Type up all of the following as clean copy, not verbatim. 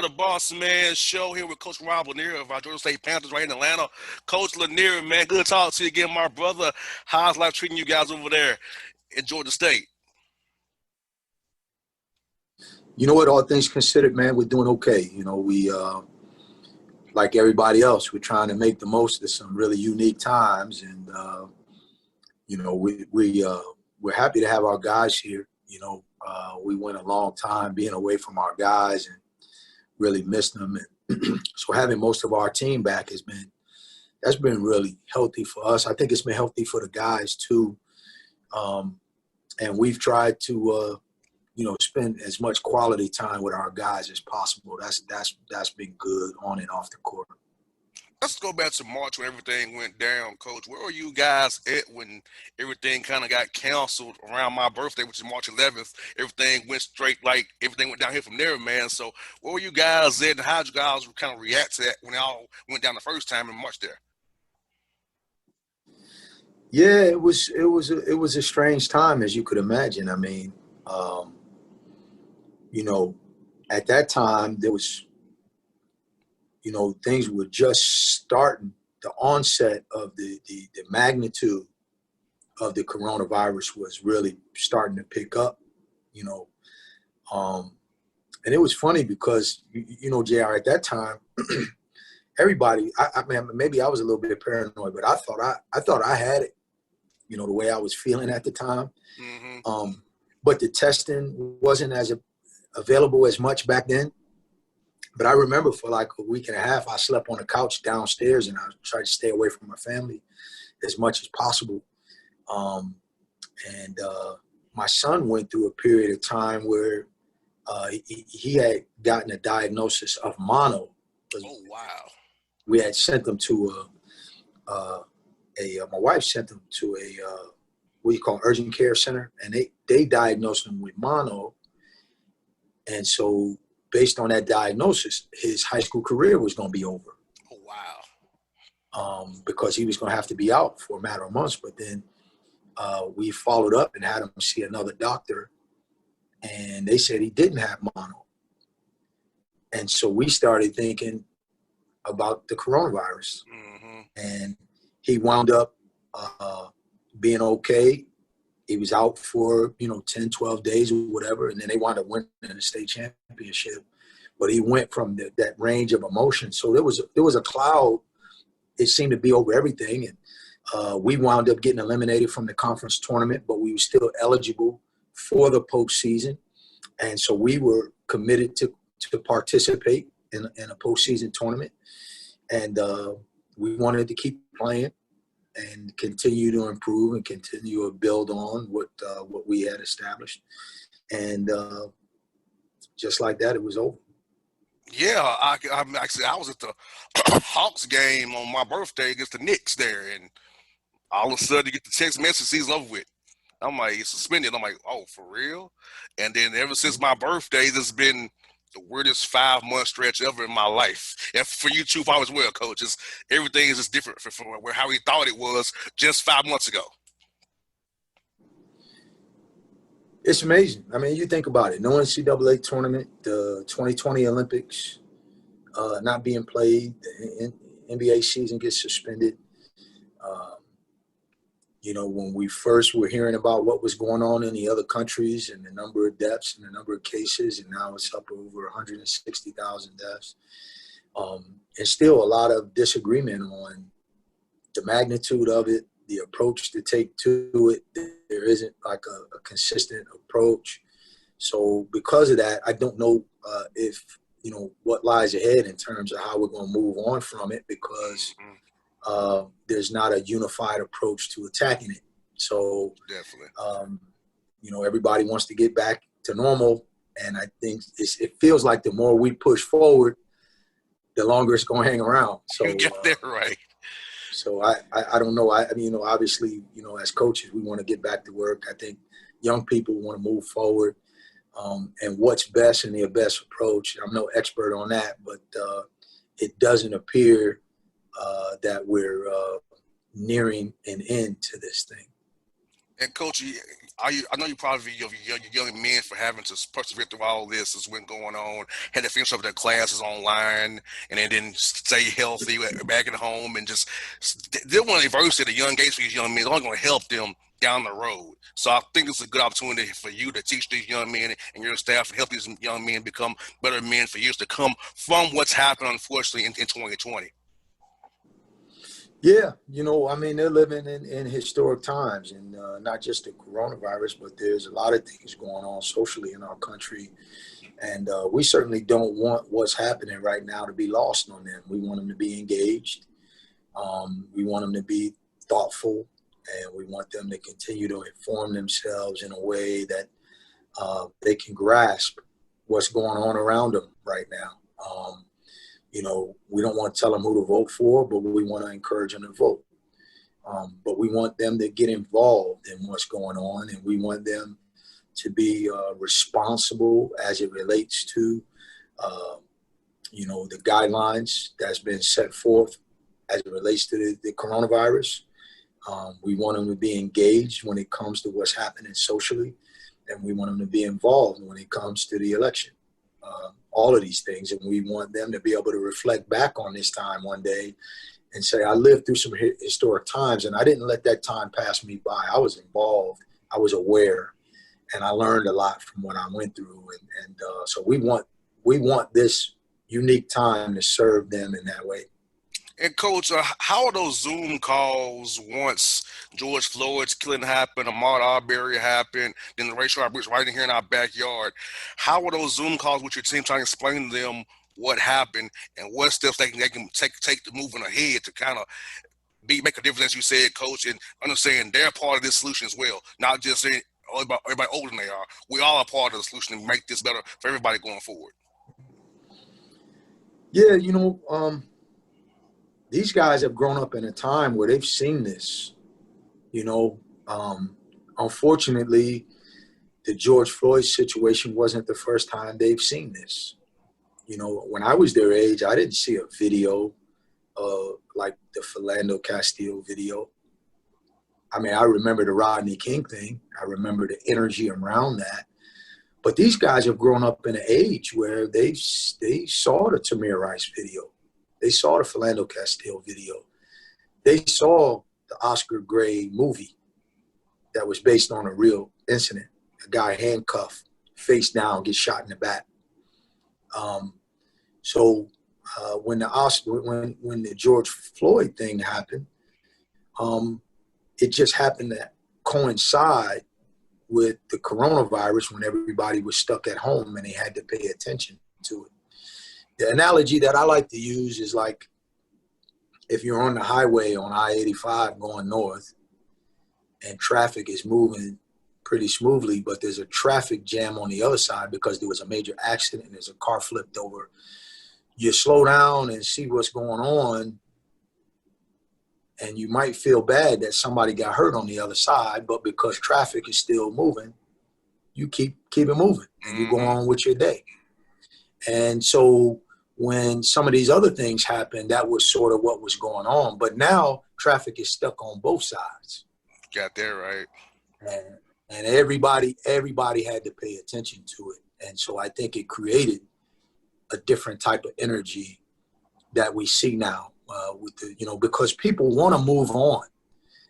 another Bossman show here with Coach Rob Lanier of our Georgia State Panthers right in Atlanta. Coach Lanier, man, good to talk to you again, my brother. How's life treating you guys over there in Georgia State? You know what, all things considered, man, we're doing okay. We, like everybody else, we're trying to make the most of some really unique times. And, we're happy to have our guys here. We went a long time being away from our guys and really missed them. And so having most of our team back that's been really healthy for us. I think it's been healthy for the guys too. And we've tried to, spend as much quality time with our guys as possible. That's been good on and off the court. Let's go back to March when everything went down, Coach. Where were you guys at when everything kind of got canceled around my birthday, which is March 11th? Everything went downhill from there, man. So where were you guys at, and how did you guys kind of react to that when it all went down the first time in March there? Yeah, it was a strange time, as you could imagine. I mean, at that time there was, things were just starting. The onset of the magnitude of the coronavirus was really starting to pick up, and it was funny because, JR, at that time, everybody, I mean, maybe I was a little bit paranoid, but I thought I had it, the way I was feeling at the time. Mm-hmm. But the testing wasn't as available as much back then. But I remember for like a week and a half, I slept on the couch downstairs and I tried to stay away from my family as much as possible. My son went through a period of time where he had gotten a diagnosis of mono. Oh, wow. We had sent him to my wife sent him to what you call urgent care center, and they diagnosed him with mono. And so based on that diagnosis, his high school career was going to be over. Oh, wow. Because he was going to have to be out for a matter of months. But then we followed up and had him see another doctor, and they said he didn't have mono. And so we started thinking about the coronavirus. Mm-hmm. And he wound up being okay. He was out for, 10, 12 days or whatever, and then they wound up winning the state championship. But he went from that range of emotion. So there was a cloud, it seemed to be over everything. And we wound up getting eliminated from the conference tournament, but we were still eligible for the postseason. And so we were committed to participate in a postseason tournament. And we wanted to keep playing and continue to improve and continue to build on what we had established. And just like that, it was over. Yeah, I was at the Hawks game on my birthday against the Knicks there, and all of a sudden you get the text message, season over with. I'm like, it's suspended. I'm like, oh, for real? And then ever since my birthday, this has been the weirdest 5-month stretch ever in my life. And for you too, as well, Coach. Everything is just different from how we thought it was just 5 months ago. It's amazing. I mean, you think about it. No NCAA tournament, the 2020 Olympics not being played, the NBA season gets suspended. When we first were hearing about what was going on in the other countries and the number of deaths and the number of cases, and now it's up over 160,000 deaths. And still a lot of disagreement on the magnitude of it, the approach to take to it. There isn't like a consistent approach. So because of that, I don't know if, what lies ahead in terms of how we're going to move on from it, because there's not a unified approach to attacking it. So definitely, everybody wants to get back to normal. And I think it feels like the more we push forward, the longer it's going to hang around. So you get that right. So I don't know. I mean, obviously, as coaches, we want to get back to work. I think young people want to move forward, and what's best and their best approach. I'm no expert on that, but it doesn't appear that we're nearing an end to this thing. And coach, I know you probably your young men for having to persevere through all this has been going on. Had to finish up their classes online, and then stay healthy back at home, and just they want to adversity at a young age for these young men. It's only going to help them down the road. So I think it's a good opportunity for you to teach these young men and your staff and help these young men become better men for years to come from what's happened, unfortunately, in 2020. Yeah, I mean, they're living in historic times, and not just the coronavirus, but there's a lot of things going on socially in our country. And we certainly don't want what's happening right now to be lost on them. We want them to be engaged. We want them to be thoughtful, and we want them to continue to inform themselves in a way that they can grasp what's going on around them right now. We don't want to tell them who to vote for, but we want to encourage them to vote. But we want them to get involved in what's going on, and we want them to be responsible as it relates to, the guidelines that's been set forth as it relates to the coronavirus. We want them to be engaged when it comes to what's happening socially, and we want them to be involved when it comes to the election. All of these things, and we want them to be able to reflect back on this time one day and say, I lived through some historic times, and I didn't let that time pass me by. I was involved, I was aware, and I learned a lot from what I went through. And so we want this unique time to serve them in that way. And coach, how are those Zoom calls once George Floyd's killing happened, Ahmaud Arbery happened, then the racial outbreaks right in here in our backyard? How are those Zoom calls with your team trying to explain to them what happened and what steps they can take to moving ahead to kind of make a difference, as you said, coach, and understand they're part of this solution as well, not just everybody older than they are. We all are part of the solution to make this better for everybody going forward. Yeah, these guys have grown up in a time where they've seen this. Unfortunately, the George Floyd situation wasn't the first time they've seen this. When I was their age, I didn't see a video like the Philando Castile video. I mean, I remember the Rodney King thing. I remember the energy around that. But these guys have grown up in an age where they saw the Tamir Rice video. They saw the Philando Castile video. They saw the Oscar Gray movie that was based on a real incident. A guy handcuffed, face down, gets shot in the back. When the George Floyd thing happened, it just happened to coincide with the coronavirus when everybody was stuck at home and they had to pay attention to it. The analogy that I like to use is like if you're on the highway on I-85 going north and traffic is moving pretty smoothly, but there's a traffic jam on the other side because there was a major accident and there's a car flipped over. You slow down and see what's going on, and you might feel bad that somebody got hurt on the other side, but because traffic is still moving, you keep it moving and you go on with your day. And so when some of these other things happened, that was sort of what was going on. But now traffic is stuck on both sides. Got that right. And everybody had to pay attention to it. And so I think it created a different type of energy that we see now with because people want to move on.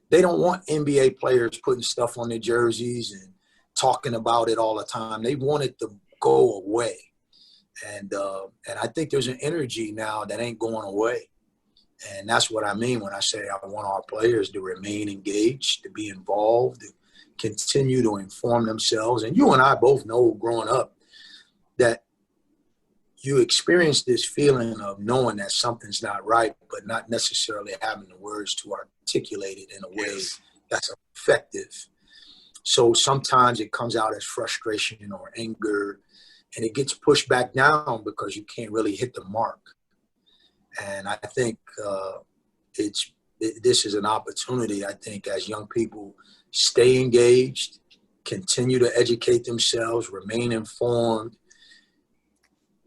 They don't want NBA players putting stuff on their jerseys and talking about it all the time. They want it to go away. And I think there's an energy now that ain't going away. And that's what I mean when I say I want our players to remain engaged, to be involved, to continue to inform themselves. And you and I both know growing up that you experience this feeling of knowing that something's not right, but not necessarily having the words to articulate it in a way that's effective. So sometimes it comes out as frustration or anger, and it gets pushed back down because you can't really hit the mark. And I think this is an opportunity, I think, as young people stay engaged, continue to educate themselves, remain informed.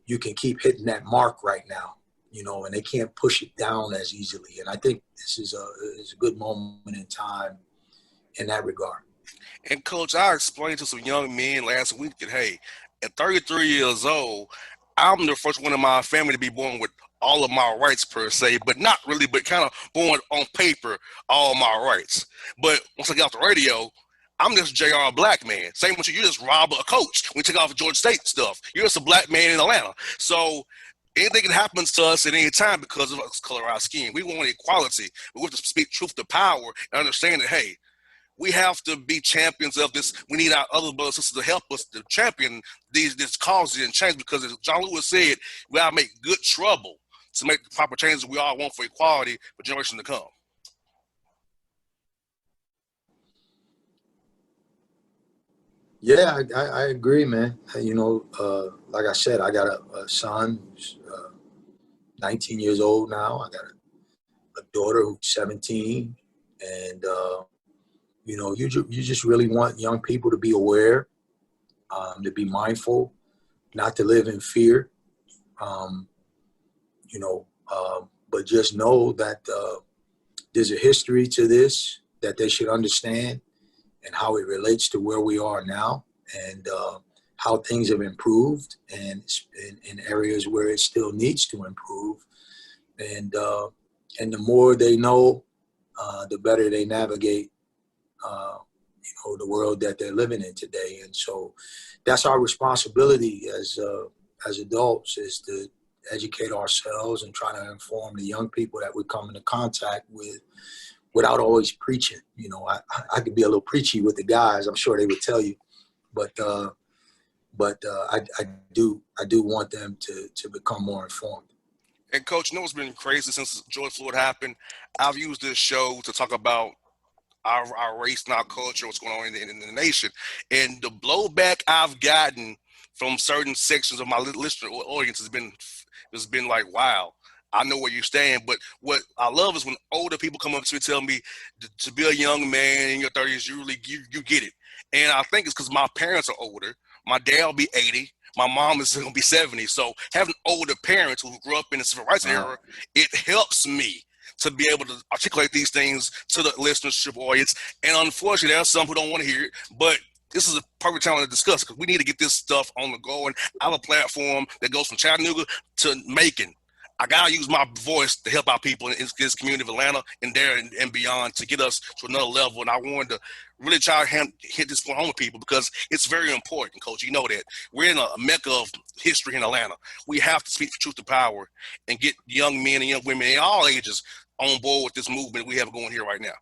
You can keep hitting that mark right now, and they can't push it down as easily. And I think this is a good moment in time in that regard. And coach, I explained to some young men last week that hey, at 33 years old, I'm the first one in my family to be born with all of my rights per se, but not really, but kind of born on paper, all my rights. But once I get off the radio, I'm just JR Black man. Same with you, you're just Rob a coach. We take off the Georgia State stuff. You're just a black man in Atlanta. So anything can happen to us at any time because of us color our skin. We want equality. We want to speak truth to power and understand that hey, we have to be champions of this. We need our other brothers and sisters to help us to champion these causes and change because, as John Lewis said, we gotta make good trouble to make the proper changes we all want for equality for generations to come. Yeah, I agree, man. Like I said, I got a son who's 19 years old now. I got a daughter who's 17, and you just really want young people to be aware, to be mindful, not to live in fear. Um, but just know that there's a history to this that they should understand and how it relates to where we are now and how things have improved and in areas where it still needs to improve. And the more they know, the better they navigate, the world that they're living in today. And so that's our responsibility as adults is to educate ourselves and try to inform the young people that we come into contact with without always preaching. I could be a little preachy with the guys. I'm sure they would tell you, but I do want them to become more informed. And coach, you know what's been crazy since George Floyd happened? I've used this show to talk about our race and our culture, what's going on in the nation. And the blowback I've gotten from certain sections of my listener audience has been like, wow, I know where you stand. But what I love is when older people come up to me and tell me to be a young man in your 30s, you get it. And I think it's because my parents are older. My dad will be 80. My mom is going to be 70. So having older parents who grew up in the civil rights era, it helps me to be able to articulate these things to the listenership audience. And unfortunately, there are some who don't want to hear it, but this is a perfect time to discuss because we need to get this stuff on the go. And I have a platform that goes from Chattanooga to Macon. I gotta use my voice to help out people in this community of Atlanta and there and beyond to get us to another level. And I wanted to really try to hit this point home with people because it's very important, Coach. You know that we're in a mecca of history in Atlanta. We have to speak for truth to power and get young men and young women in all ages on board with this movement we have going here right now.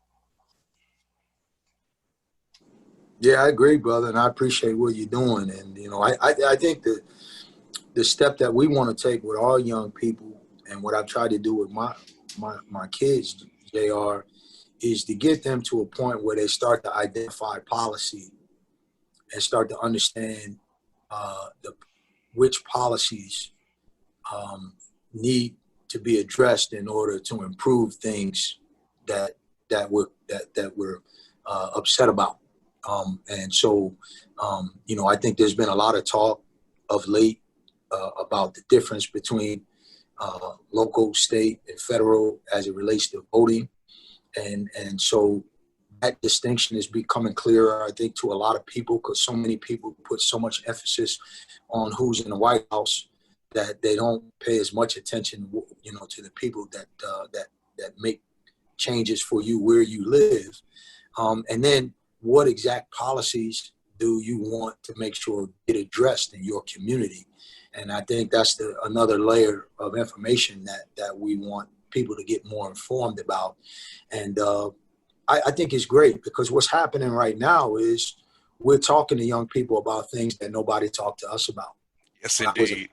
Yeah, I agree, brother, and I appreciate what you're doing. And I think that the step that we want to take with our young people, and what I've tried to do with my kids, Jr., is to get them to a point where they start to identify policy and start to understand which policies need to be addressed in order to improve things that we're upset about. And so, I think there's been a lot of talk of late about the difference between local, state, and federal as it relates to voting. And so that distinction is becoming clearer, I think, to a lot of people because so many people put so much emphasis on who's in the White House that they don't pay as much attention, to the people that make changes for you where you live. And then what exact policies do you want to make sure get addressed in your community? And I think that's another layer of information that we want people to get more informed about. And I think it's great because what's happening right now is we're talking to young people about things that nobody talked to us about. Yes, When I was indeed.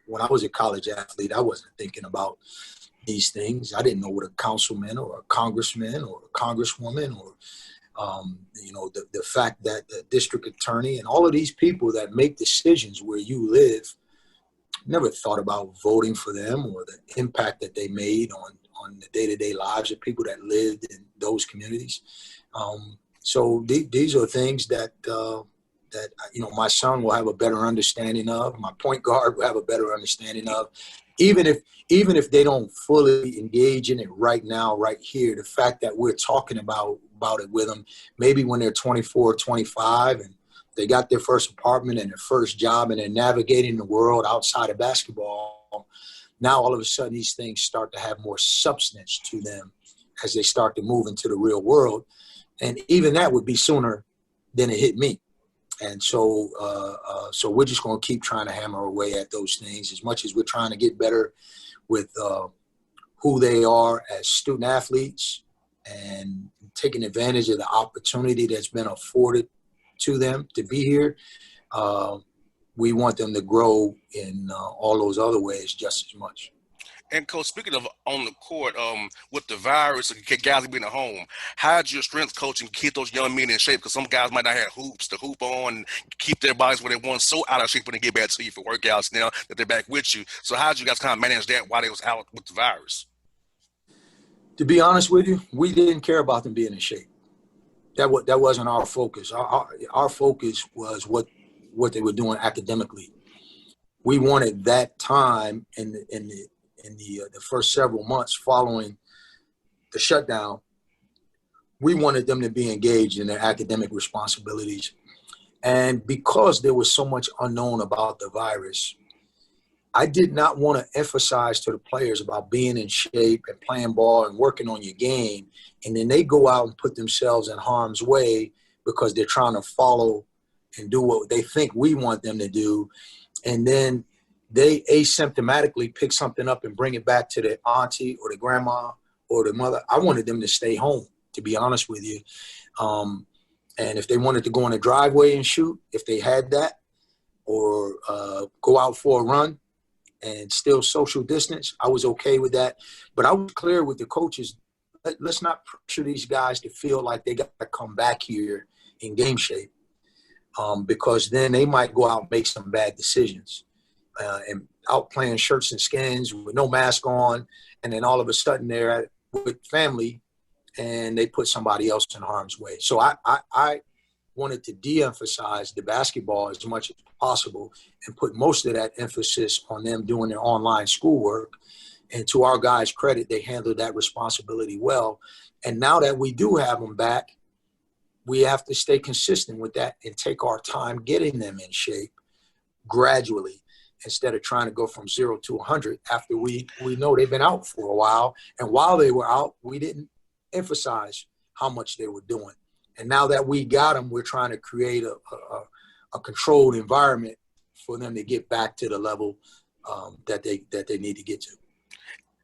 when I was a college athlete, I wasn't thinking about these things. I didn't know what a councilman or a congressman or a congresswoman or the fact that the district attorney and all of these people that make decisions where you live never thought about voting for them or the impact that they made on the day-to-day lives of people that lived in those communities. So these are things that my son will have a better understanding of. My point guard will have a better understanding of. even if they don't fully engage in it right now, right here, the fact that we're talking about it with them, maybe when they're 24, 25, and they got their first apartment and their first job, and they're navigating the world outside of basketball. Now, all of a sudden, these things start to have more substance to them as they start to move into the real world. And even that would be sooner than it hit me. And so so we're just going to keep trying to hammer away at those things as much as we're trying to get better with who they are as student athletes and taking advantage of the opportunity that's been afforded to them to be here. We want them to grow in all those other ways just as much. And Coach, speaking of on the court, with the virus and guys being at home, how'd your strength coaching keep those young men in shape? Because some guys might not have hoops to hoop on and keep their bodies where they want so out of shape when they get back to you for workouts now that they're back with you. So how'd you guys kind of manage that while they was out with the virus? To be honest with you, we didn't care about them being in shape. That wasn't our focus. Our focus was what they were doing academically. We wanted that time in the first several months following the shutdown. We wanted them to be engaged in their academic responsibilities. And because there was so much unknown about the virus, I did not want to emphasize to the players about being in shape and playing ball and working on your game. And then they go out and put themselves in harm's way because they're trying to follow and do what they think we want them to do. And then they asymptomatically pick something up and bring it back to the auntie or the grandma or the mother. I wanted them to stay home, to be honest with you. And if they wanted to go in the driveway and shoot, if they had that, or go out for a run and still social distance, I was okay with that. But I was clear with the coaches, let's not pressure these guys to feel like they got to come back here in game shape, because then they might go out and make some bad decisions. And out playing shirts and skins with no mask on, and then all of a sudden they're with family and they put somebody else in harm's way. So I wanted to de-emphasize the basketball as much as possible and put most of that emphasis on them doing their online schoolwork. And to our guys' credit, they handled that responsibility well. And now that we do have them back, we have to stay consistent with that and take our time getting them in shape gradually, instead of trying to go from 0 to 100 after we know they've been out for a while. And while they were out, we didn't emphasize how much they were doing. And now that we got them, we're trying to create a controlled environment for them to get back to the level that they need to get to.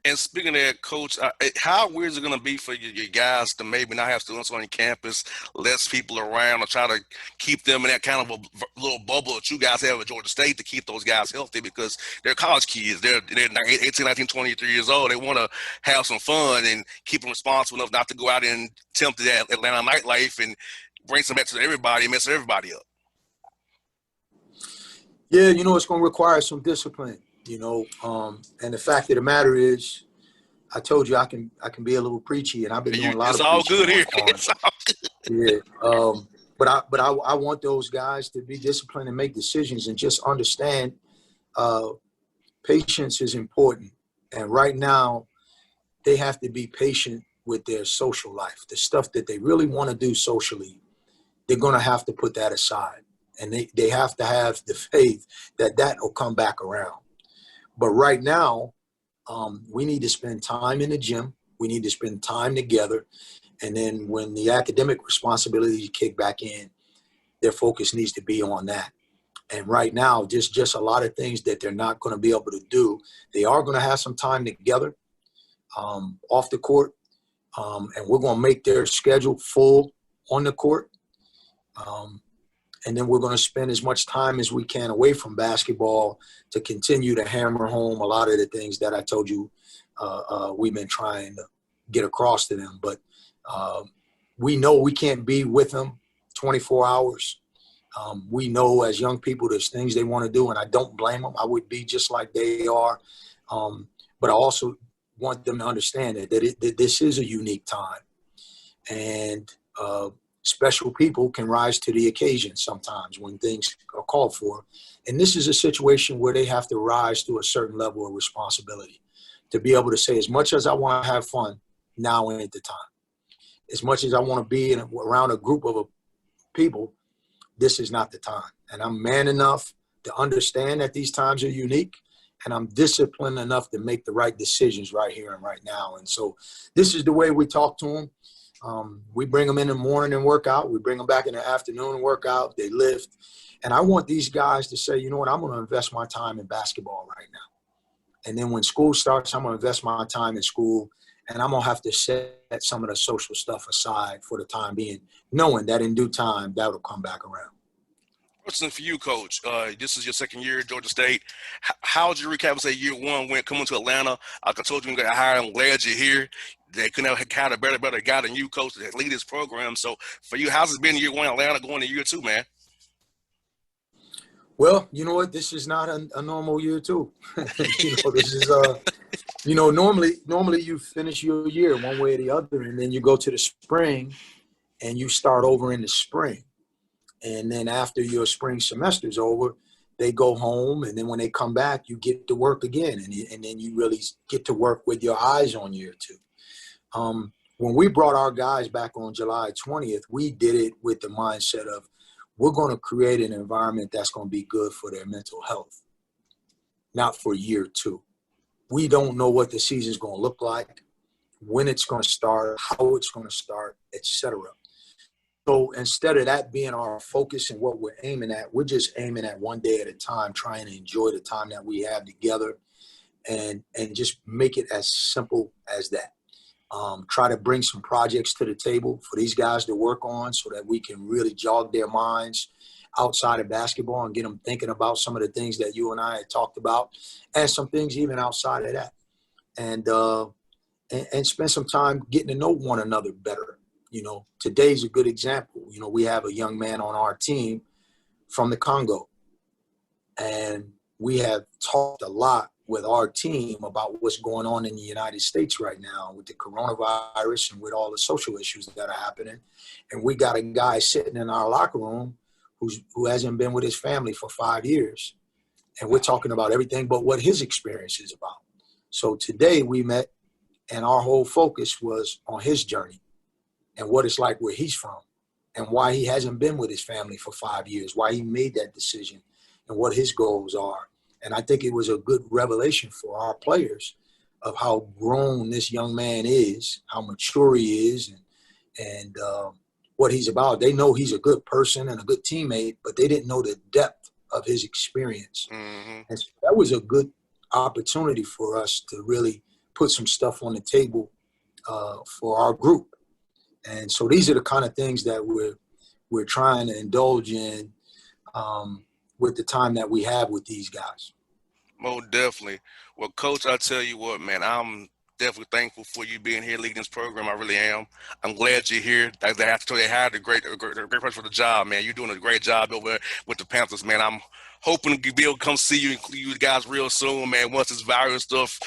And speaking of that, Coach, how weird is it going to be for your guys to maybe not have students on your campus, less people around, or try to keep them in that kind of a little bubble that you guys have at Georgia State to keep those guys healthy? Because they're college kids. They're 18, 19, 23 years old. They want to have some fun and keep them responsible enough not to go out and tempt that Atlanta nightlife and bring some back to everybody and mess everybody up. Yeah, it's going to require some discipline. And the fact of the matter is, I told you I can be a little preachy, and I've been doing a lot of preaching. It's all good here. It's all good. Yeah, but I want those guys to be disciplined and make decisions and just understand patience is important. And right now, they have to be patient with their social life, the stuff that they really want to do socially. They're going to have to put that aside, and they have to have the faith that will come back around. But right now, we need to spend time in the gym. We need to spend time together. And then when the academic responsibilities kick back in, their focus needs to be on that. And right now, just a lot of things that they're not going to be able to do. They are going to have some time together off the court. And we're going to make their schedule full on the court. And then we're going to spend as much time as we can away from basketball to continue to hammer home a lot of the things that I told you we've been trying to get across to them. But we know we can't be with them 24 hours. We know as young people there's things they want to do, and I don't blame them. I would be just like they are. But I also want them to understand that this is a unique time. And special people can rise to the occasion sometimes when things are called for. And this is a situation where they have to rise to a certain level of responsibility to be able to say, as much as I want to have fun, now ain't the time. As much as I want to be around a group of people, this is not the time. And I'm man enough to understand that these times are unique, and I'm disciplined enough to make the right decisions right here and right now. And so this is the way we talk to them. We bring them in the morning and work out. We bring them back in the afternoon and work out. They lift. And I want these guys to say, you know what, I'm going to invest my time in basketball right now. And then when school starts, I'm going to invest my time in school. And I'm going to have to set some of the social stuff aside for the time being, knowing that in due time, that will come back around. Question for you, Coach. This is your second year at Georgia State. How would you recap and say year one went coming to Atlanta? Like I told you, you got hired. I'm glad you're here. They couldn't have had a better guy than you, Coach, to lead this program. So for you, how's it been year one in Atlanta going to year two, man? Well, you know what? This is not a normal year too. This is normally you finish your year one way or the other, and then you go to the spring and you start over in the spring. And then after your spring semester is over, they go home, and then when they come back, you get to work again, and then you really get to work with your eyes on year two. When we brought our guys back on July 20th, we did it with the mindset of, we're going to create an environment that's going to be good for their mental health, not for year two. We don't know what the season's going to look like, when it's going to start, how it's going to start, etc. So instead of that being our focus and what we're aiming at, we're just aiming at one day at a time, trying to enjoy the time that we have together and just make it as simple as that. Try to bring some projects to the table for these guys to work on so that we can really jog their minds outside of basketball and get them thinking about some of the things that you and I had talked about, and some things even outside of that. And spend some time getting to know one another better. Today's a good example. We have a young man on our team from the Congo, and we have talked a lot with our team about what's going on in the United States right now with the coronavirus and with all the social issues that are happening. And we got a guy sitting in our locker room who hasn't been with his family for 5 years. And we're talking about everything but what his experience is about. So today we met, and our whole focus was on his journey and what it's like where he's from and why he hasn't been with his family for 5 years, why he made that decision and what his goals are. And I think it was a good revelation for our players of how grown this young man is, how mature he is, and what he's about. They know he's a good person and a good teammate, but they didn't know the depth of his experience. Mm-hmm. And so that was a good opportunity for us to really put some stuff on the table for our group. And so these are the kind of things that we're trying to indulge in with the time that we have with these guys. Most definitely. Well, Coach, I tell you what, man, I'm definitely thankful for you being here leading this program. I really am. I'm glad you're here. I have to tell you, they hired a great person for the job, man. You're doing a great job over there with the Panthers, man. I'm hoping to be able to come see you guys real soon, man, once this virus stuff,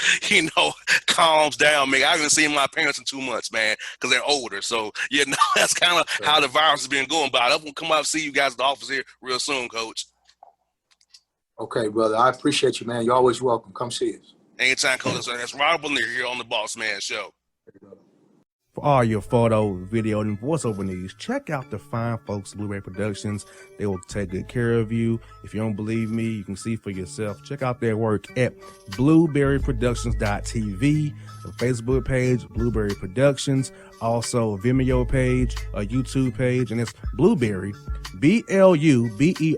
calms down, man. I haven't seen my parents in 2 months, man, because they're older. So, that's kind of how the virus has been going by. I'm going to come out and see you guys at the office here real soon, Coach. Okay, brother. I appreciate you, man. You're always welcome. Come see us. Anytime, Coach. That's Rob Lanier here on the Bossman Show. For all your photo, video, and voiceover needs, check out the fine folks at Blueberry Productions. They will take good care of you. If you don't believe me, you can see for yourself. Check out their work at blueberryproductions.tv, the Facebook page, Blueberry Productions, also a Vimeo page, a YouTube page, and it's Blueberry, BLUBERRY,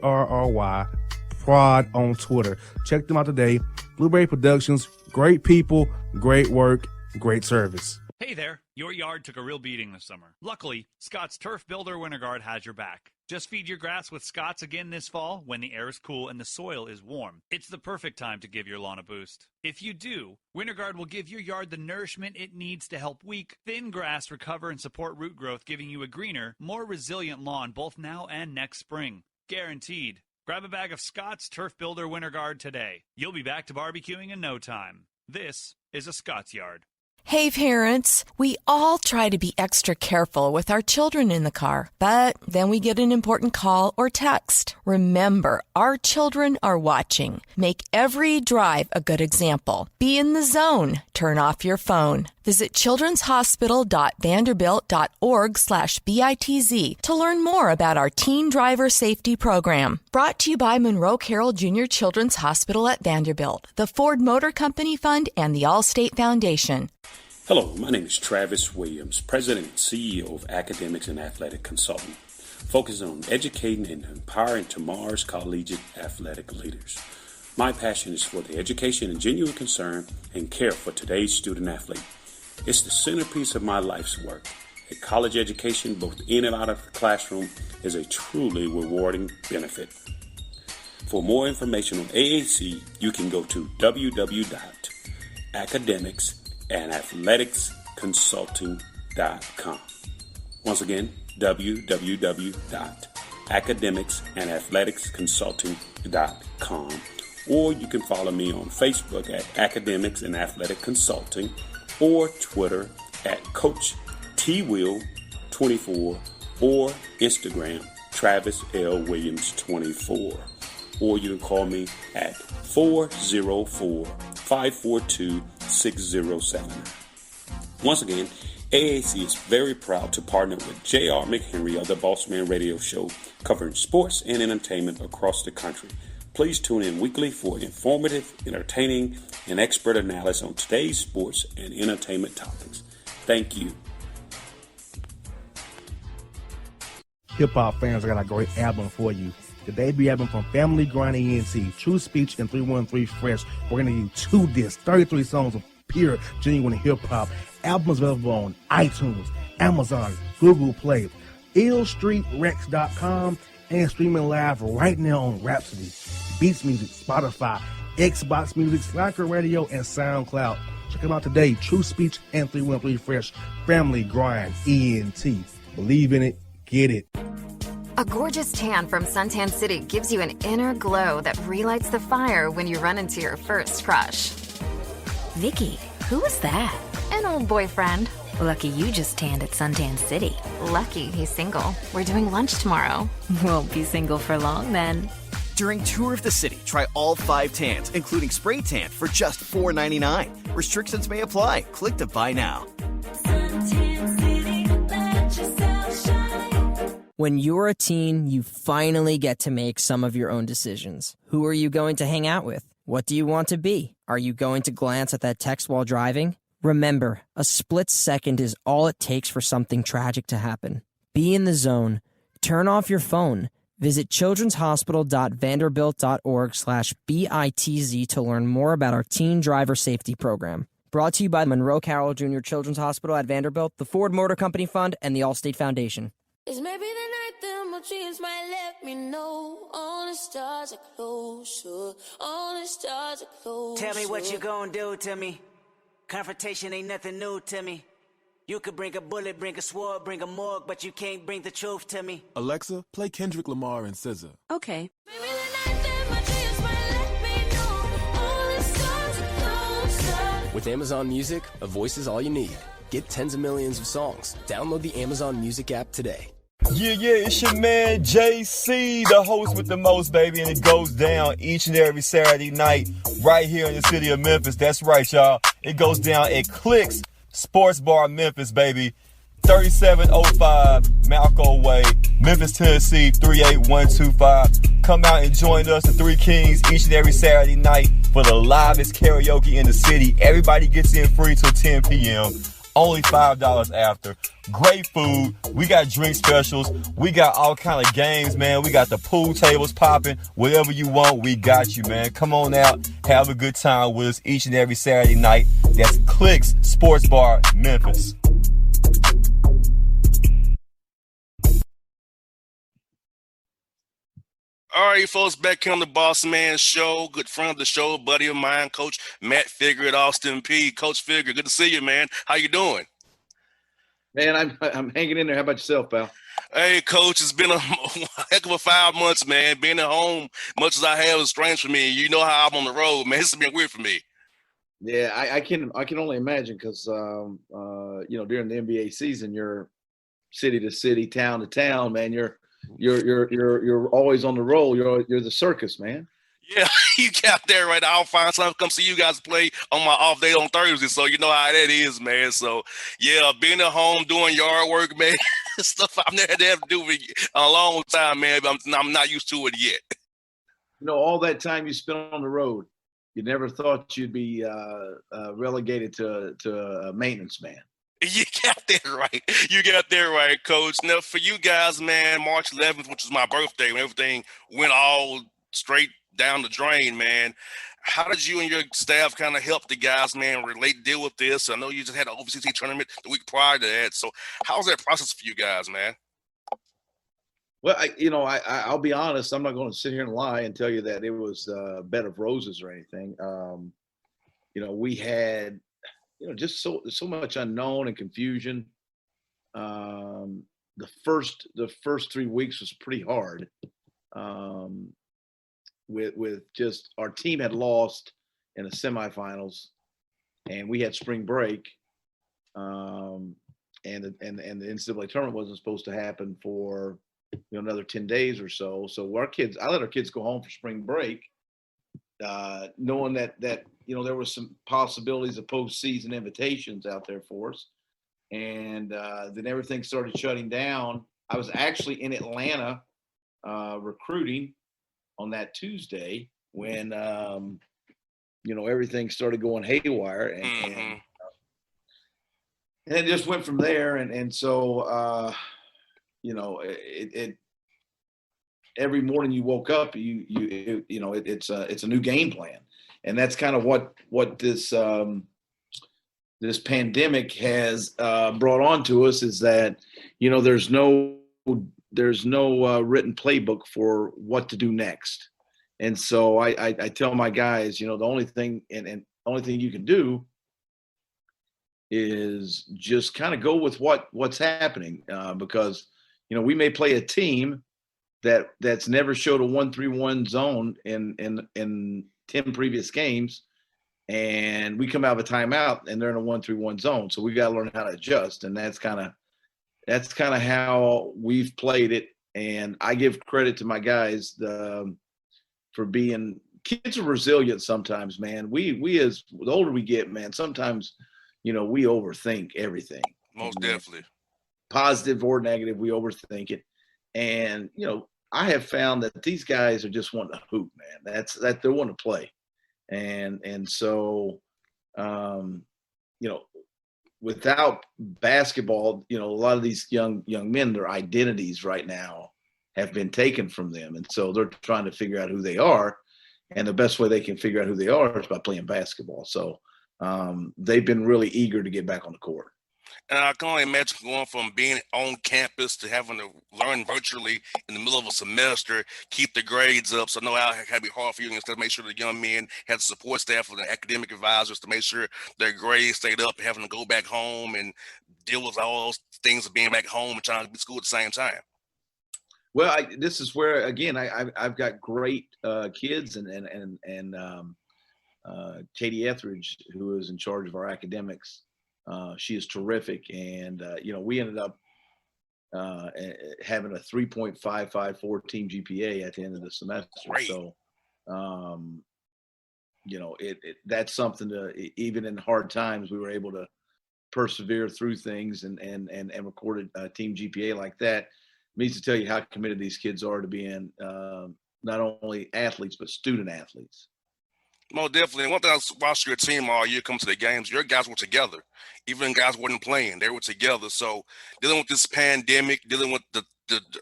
Prod on Twitter. Check them out today. Blueberry Productions, great people, great work, great service. Hey there, your yard took a real beating this summer. Luckily, Scott's Turf Builder Winter Guard has your back. Just feed your grass with Scott's again this fall when the air is cool and the soil is warm. It's the perfect time to give your lawn a boost. If you do, Winter Guard will give your yard the nourishment it needs to help weak, thin grass recover and support root growth, giving you a greener, more resilient lawn both now and next spring. Guaranteed. Grab a bag of Scott's Turf Builder Winter Guard today. You'll be back to barbecuing in no time. This is a Scott's Yard. Hey parents, we all try to be extra careful with our children in the car, but then we get an important call or text. Remember, our children are watching. Make every drive a good example. Be in the zone. Turn off your phone. Visit childrenshospital.vanderbilt.org/BITZ to learn more about our teen driver safety program. Brought to you by Monroe Carroll Jr. Children's Hospital at Vanderbilt, the Ford Motor Company Fund, and the Allstate Foundation. Hello, my name is Travis Williams, President and CEO of Academics and Athletic Consulting, focusing on educating and empowering tomorrow's collegiate athletic leaders. My passion is for the education and genuine concern and care for today's student athlete. It's the centerpiece of my life's work. A college education, both in and out of the classroom, is a truly rewarding benefit. For more information on AAC, you can go to www.academicsandathleticsconsulting.com. Once again, www.academicsandathleticsconsulting.com. Or you can follow me on Facebook at Academics and Athletic Consulting, or Twitter at Coach TWill24, or Instagram Travis L. Williams 24. Or you can call me at 404-542-6079. Once again, AAC is very proud to partner with J.R. McHenry of the Bossman Radio Show, covering sports and entertainment across the country. Please tune in weekly for informative, entertaining, and expert analysis on today's sports and entertainment topics. Thank you. Hip hop fans, I got a great album for you. The debut album from Family Grind ENT, True Speech and 313 Fresh. We're going to give you 2 discs, 33 songs of pure, genuine hip hop. Albums available on iTunes, Amazon, Google Play, illstreetrex.com, and streaming live right now on Rhapsody, Beats Music, Spotify, Xbox Music, Slacker Radio, and SoundCloud. Check them out today. True Speech and 313 Fresh. Family Grind ENT. Believe in it. Get it. A gorgeous tan from Suntan City gives you an inner glow that relights the fire when you run into your first crush. Vicky, who was that? An old boyfriend. Lucky you just tanned at Suntan City. Lucky he's single. We're doing lunch tomorrow. Won't be single for long then. During Tour of the City, try all 5 tans, including spray tan, for just $4.99. Restrictions may apply. Click to buy now. When you're a teen, you finally get to make some of your own decisions. Who are you going to hang out with? What do you want to be? Are you going to glance at that text while driving? Remember, a split second is all it takes for something tragic to happen. Be in the zone. Turn off your phone. Visit childrenshospital.vanderbilt.org/BITZ to learn more about our teen driver safety program. Brought to you by Monroe Carroll Jr. Children's Hospital at Vanderbilt, the Ford Motor Company Fund, and the Allstate Foundation. It's maybe the night that my dreams might let me know. All the stars are closer. All the stars are closer. Tell me what you gonna do to me. Confrontation ain't nothing new to me. You could bring a bullet, bring a sword, bring a morgue, but you can't bring the truth to me. Alexa, play Kendrick Lamar and SZA. Okay. Maybe the night that my dreams might let me know. All the stars are closer. With Amazon Music, a voice is all you need. Get tens of millions of songs. Download the Amazon Music app today. Yeah, it's your man JC, the host with the most, baby, and it goes down each and every Saturday night right here in the city of Memphis. That's right, y'all. It goes down at Clicks Sports Bar Memphis, baby. 3705 Malco Way, Memphis, Tennessee, 38125. Come out and join us, the Three Kings, each and every Saturday night for the livest karaoke in the city. Everybody gets in free till 10 p.m. Only $5 after. Great food. We got drink specials. We got all kind of games, man. We got the pool tables popping. Whatever you want, we got you, man. Come on out. Have a good time with us each and every Saturday night. That's Clicks Sports Bar, Memphis. All right, folks, back here on the Bossman Show. Good friend of the show, buddy of mine, Coach Matt Figure at Austin P. Coach Figure, good to see you, man. How you doing? Man, I'm hanging in there. How about yourself, pal? Hey, Coach, it's been a heck of a 5 months, man. Being at home, much as I have, is strange for me. You know how I'm on the road, man. It's been weird for me. Yeah, I can only imagine because during the NBA season, you're city to city, town to town, man. You're always on the roll. You're the circus, man. Yeah, you got there right. I'll find something come see you guys play on my off day on Thursday, so you know how that is, man. So yeah, being at home doing yard work, man, stuff I've never had to do in a long time, man. But I'm not used to it yet. All that time you spent on the road, you never thought you'd be relegated to a maintenance man. You got that right. You got that right, Coach. Now, for you guys, man, March 11th, which is my birthday, when everything went all straight down the drain, man. How did you and your staff kind of help the guys, man, deal with this? I know you just had an OVCT tournament the week prior to that. So how was that process for you guys, man? Well, I'll be honest. I'm not going to sit here and lie and tell you that it was a bed of roses or anything. We had just so much unknown and confusion. The first 3 weeks was pretty hard. With just our team had lost in the semifinals, and we had spring break, and the NCAA tournament wasn't supposed to happen for another 10 days or so. So I let our kids go home for spring break, knowing that there was some possibilities of postseason invitations out there for us. And then everything started shutting down. I was actually in Atlanta recruiting on that Tuesday when everything started going haywire, and it just went from there. And so every morning you woke up, it's a new game plan. And that's kind of what this pandemic has brought on to us, is that there's no written playbook for what to do next. And so I tell my guys, the only thing you can do is just kind of go with what's happening, because we may play a team that's never showed a 1-3-1 zone in 10 previous games, and we come out of a timeout and they're in a 1-3-1 zone. So we got to learn how to adjust, and that's kind of how we've played it. And I give credit to my guys for being kids are resilient sometimes, man. We as the older we get, man, sometimes we overthink everything. Most definitely. Positive or negative, we overthink it. And I have found that these guys are just wanting to hoop, man. That they want to play. And so without basketball, a lot of these young men, their identities right now have been taken from them. And so they're trying to figure out who they are. And the best way they can figure out who they are is by playing basketball. So they've been really eager to get back on the court. And I can only imagine going from being on campus to having to learn virtually in the middle of a semester, keep the grades up. So I know how it can be hard for you, instead of make sure the young men had the support staff and the academic advisors to make sure their grades stayed up, having to go back home and deal with all those things of being back home and trying to be at school at the same time. Well, this is where, again, I've got great kids, and Katie Etheridge, who is in charge of our academics. She is terrific, and we ended up having a 3.554 team GPA at the end of the semester. Great. So, that's something to, even in hard times, we were able to persevere through things and record a team GPA like that. It means to tell you how committed these kids are to being not only athletes but student athletes. Most definitely. And one thing I watched your team all year come to the games, your guys were together. Even guys wasn't playing, they were together. So dealing with this pandemic, dealing with the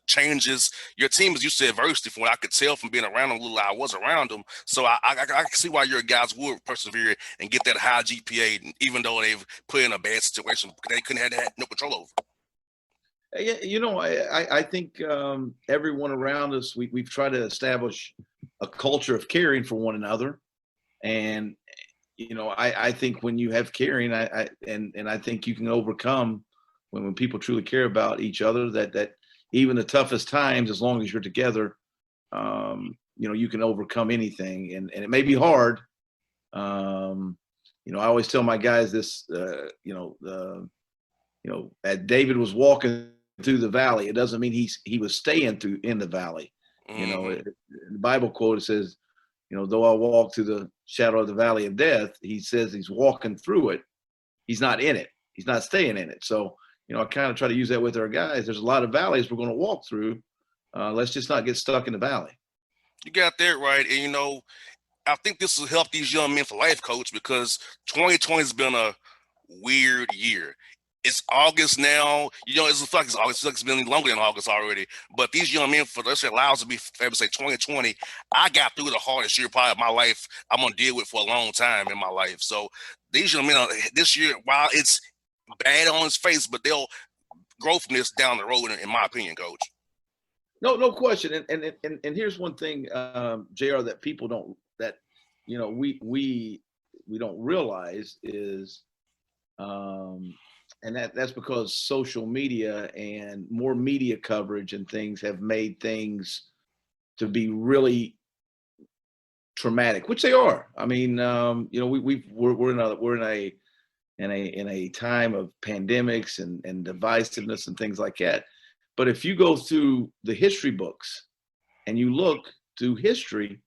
changes, your team is used to adversity from what I could tell from being around them. Little I was around them. So I can see why your guys would persevere and get that high GPA, even though they've put in a bad situation they couldn't have had no control over. I think everyone around us, we've tried to establish a culture of caring for one another. And, I think when you have caring, I think you can overcome when people truly care about each other, that even the toughest times, as long as you're together, you can overcome anything. And it may be hard, I always tell my guys this, as David was walking through the valley, it doesn't mean he was staying in the valley. Mm-hmm. The Bible quote, it says, though I walk through the shadow of the valley of death, he says he's walking through it. He's not in it. He's not staying in it. So, I kind of try to use that with our guys. There's a lot of valleys we're going to walk through. Let's just not get stuck in the valley. You got that right. And, I think this will help these young men for life, Coach, because 2020 has been a weird year. It's August now. It's like it's August. It's been longer than August already. But these young men, for us, it allows to be able to say 2020. I got through the hardest year probably of my life. I'm gonna deal with for a long time in my life. So these young men this year, while it's bad on its face, but they'll grow from this down the road, in my opinion, Coach. No question. And here's one thing, JR, that people don't we don't realize is, and that's because social media and more media coverage and things have made things to be really traumatic, which they are. I mean, we're in a time of pandemics and divisiveness and things like that. But if you go through the history books and you look through history,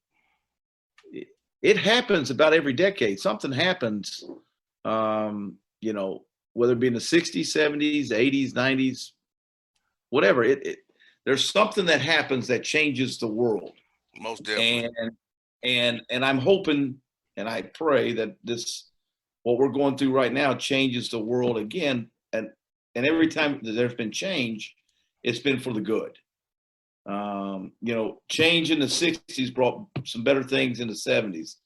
it happens about every decade. Something happens, whether it be in the 60s, 70s, 80s, 90s, whatever. There's something that happens that changes the world. Most definitely. And I'm hoping and I pray that what we're going through right now changes the world again. And every time that there's been change, it's been for the good. Change in the 60s brought some better things in the 70s.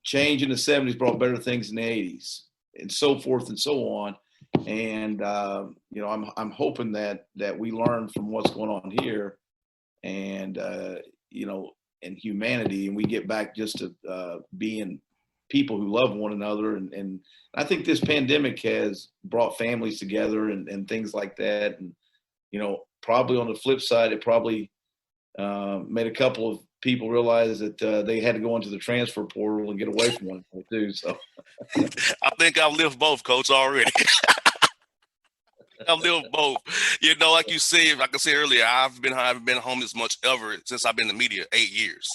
Change in the 70s brought better things in the 80s, and so forth and so on. And I'm hoping that we learn from what's going on here, and and humanity, and we get back just to being people who love one another. And I think this pandemic has brought families together and things like that. And probably on the flip side, it probably made a couple of people realize that they had to go into the transfer portal and get away from one another too. So I think I've lived both, Coach, already. I've lived both. Like you said, like I said earlier, I haven't been home this much ever since I've been in the media, 8 years.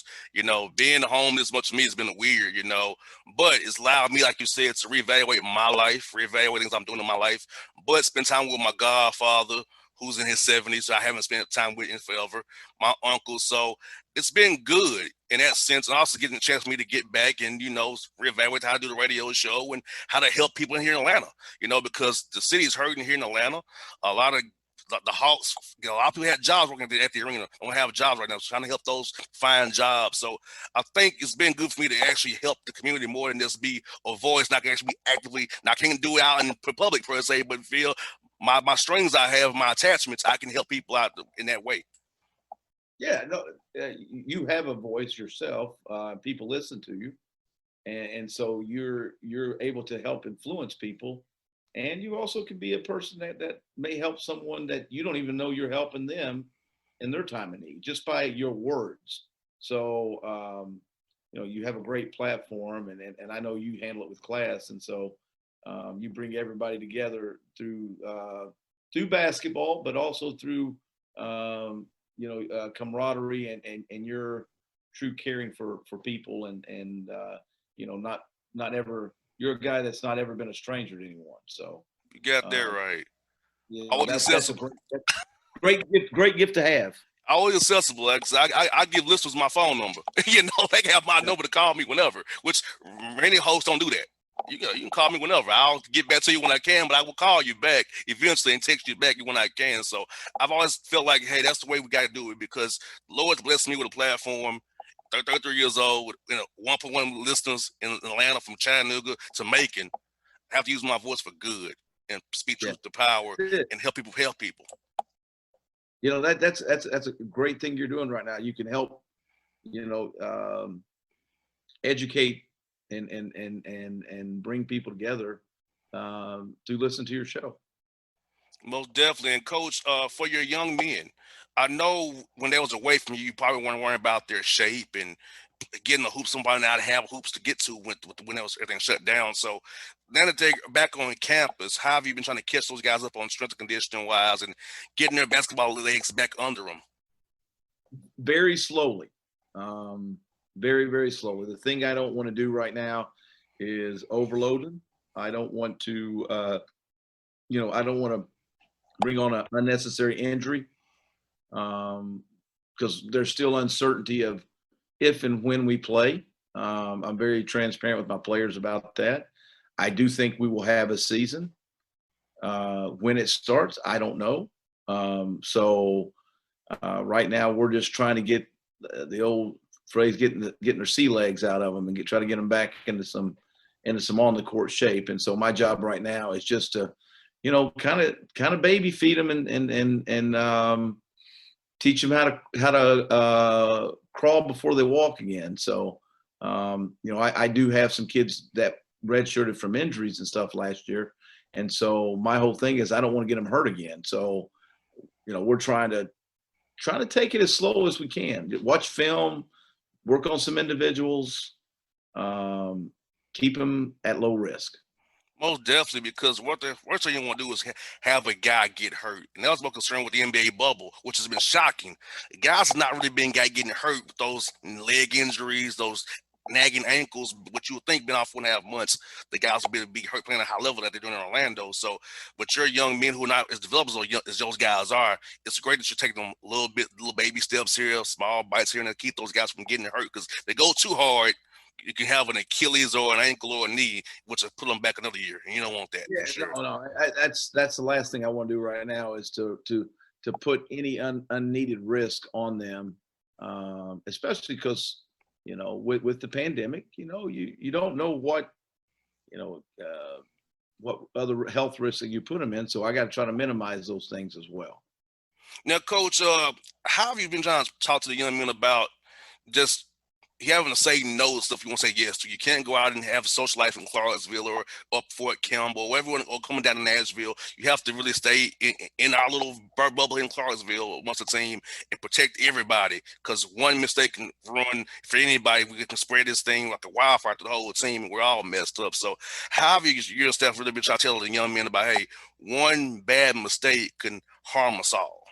Being home this much to me has been weird, but it's allowed me, like you said, to reevaluate my life, reevaluate things I'm doing in my life, but spend time with my godfather, who's in his 70s, so I haven't spent time with him forever, my uncle. So it's been good in that sense, and also getting a chance for me to get back and, reevaluate how to do the radio show and how to help people in here in Atlanta, because the city is hurting here in Atlanta. A lot of the Hawks, a lot of people had jobs working at the arena, don't have jobs right now, so trying to help those find jobs. So I think it's been good for me to actually help the community more than just be a voice. Not actually be actively, now I can't do it out in public per se, but feel my strings I have, my attachments, I can help people out in that way. Yeah, no, you have a voice yourself. People listen to you, and so you're able to help influence people, and you also can be a person that may help someone that you don't even know you're helping them in their time of need just by your words. So you have a great platform, and I know you handle it with class, and so you bring everybody together through basketball, but also through camaraderie and your true caring for people, and not ever, you're a guy that's not ever been a stranger to anyone. So you got that right. Always accessible. Great gift to have. Always accessible. I give listeners my phone number. They can have my number to call me whenever, which many hosts don't do that. You can call me whenever. I'll get back to you when I can, but I will call you back eventually and text you back when I can. So I've always felt like, hey, that's the way we got to do it, because Lord's blessed me with a platform. 33 years old, with 1.1 listeners in Atlanta, from Chattanooga to Macon. I have to use my voice for good and speak truth to power and help people. That's a great thing you're doing right now. You can help, educate and bring people together to listen to your show. Most definitely. And Coach, for your young men, I know when they was away from you, you probably weren't worrying about their shape and getting the hoops, somebody now to have hoops to get to when everything shut down. So now that they're back on campus, how have you been trying to catch those guys up on strength and conditioning wise and getting their basketball legs back under them? Very slowly, very, very slowly. The thing I don't want to do right now is overload them. I don't want to, I don't want to bring on an unnecessary injury because there's still uncertainty of if and when we play. I'm very transparent with my players about that. I do think we will have a season. When it starts, I don't know. Right now, we're just trying to get the old phrase, getting their sea legs out of them and try to get them back into some on the court shape. And so my job right now is just to, kind of baby feed them and teach them how to crawl before they walk again. So, I do have some kids that redshirted from injuries and stuff last year. And so my whole thing is I don't want to get them hurt again. So, we're trying to take it as slow as we can. Watch film, work on some individuals, keep them at low risk. Most definitely, because what the worst thing you want to do is have a guy get hurt. And that was my concern with the NBA bubble, which has been shocking. Guys not really been getting hurt with those leg injuries, those nagging ankles, what you would think been off 1.5 months. The guys will be hurt playing at a high level that they're doing in Orlando. So, but you're young men who are not as developed as those guys are. It's great that you're taking them little baby steps here, small bites here, and to keep those guys from getting hurt because they go too hard. You can have an Achilles or an ankle or a knee, which will put them back another year, and you don't want that. Yeah, for sure. No. That's the last thing I want to do right now is to put any unneeded risk on them, especially because with the pandemic, you don't know what other health risks that you put them in. So I got to try to minimize those things as well. Now, Coach, how have you been trying to talk to the young men about just having to say no to stuff you want to say yes to? You can't go out and have a social life in Clarksville or up Fort Campbell or everyone or coming down to Nashville. You have to really stay in our little bubble in Clarksville once a team and protect everybody because one mistake can ruin for anybody. We can spread this thing like a wildfire to the whole team and we're all messed up. So how have your staff really been trying to tell the young men about, hey, one bad mistake can harm us all?